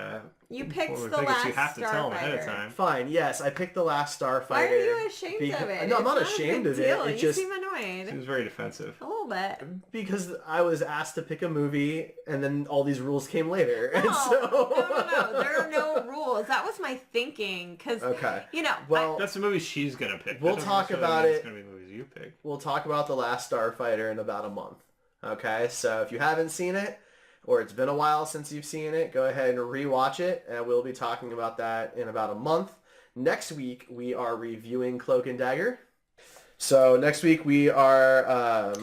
You before picked we The pick it, so Last you have to tell them ahead of Starfighter. time. Fine, yes, I picked The Last Starfighter. Why are you ashamed of it? No, I'm not It's a ashamed big of it. deal. It You just seem annoyed. Seems very defensive. A little bit. because I was asked to pick a movie and then all these rules came later. No, And so no. There are no rules. That was my thinking. Because, Okay. you know, Well, That's the movie she's gonna pick. We'll That doesn't talk necessarily about mean it. It's gonna be movies you pick. we'll talk about The Last Starfighter in about a month. Okay, so if you haven't seen it, or it's been a while since you've seen it, go ahead and rewatch it, and we'll be talking about that in about a month. Next week, we are reviewing Cloak and Dagger. So next week, we are...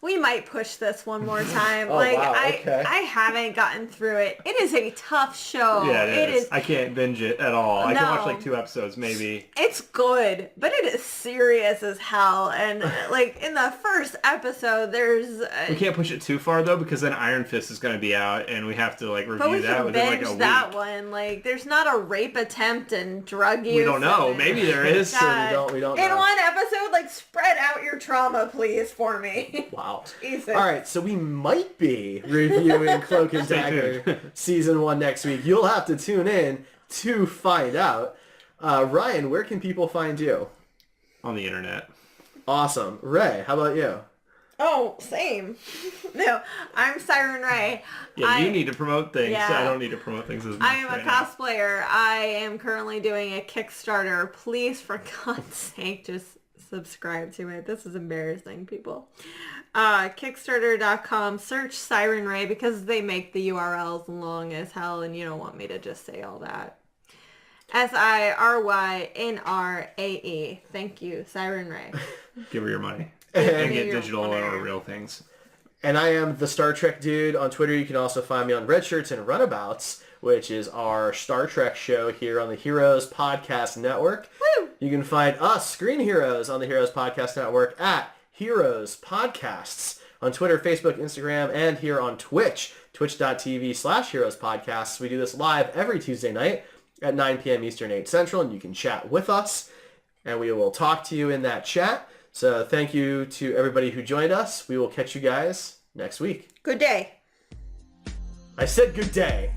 we might push this one more time. Oh, wow, okay. I haven't gotten through it. It is a tough show. Yeah, it is. is. I can't binge it at all. I can watch No. like 2 episodes, maybe. It's good, but it is serious as hell. And like in the first episode, there's. We can't push it too far though, because then Iron Fist is going to be out, and we have to like But we review that can within like binge a week. that one. Like, there's not a rape attempt and drug use. We don't know. and- Maybe there is. God. we don't In know. one episode, like, spread out your trauma, please, for me. Wow. Jesus. All right, so we might be reviewing Cloak and Stay Dagger tuned. Season 1 next week. You'll have to tune in to find out. Ryan, where can people find you? On the internet. Awesome. Ray, how about you? Oh, same. No, I'm Siren Ray. Yeah, you need to promote things. Yeah. I don't need to promote things as much I am a right now. cosplayer. I am currently doing a Kickstarter. Please, for God's sake, just subscribe to it. This is embarrassing, people. Kickstarter.com. Search Siren Ray because they make the URLs long as hell and you don't want me to just say all that. SIRYNRAE. Thank you, Siren Ray. Give her your money. Give And me get your digital money. or real things. And I am the Star Trek Dude on Twitter. You can also find me on Red Shirts and Runabouts, which is our Star Trek show here on the Heroes Podcast Network. Woo! You can find us, Screen Heroes, on the Heroes Podcast Network at Heroes Podcasts on Twitter, Facebook, Instagram, and here on Twitch, twitch.tv/Heroes Podcasts. We do this live every Tuesday night at 9 p.m. Eastern, 8 Central, and you can chat with us, and we will talk to you in that chat. So thank you to everybody who joined us. We will catch you guys next week. Good day. I said good day.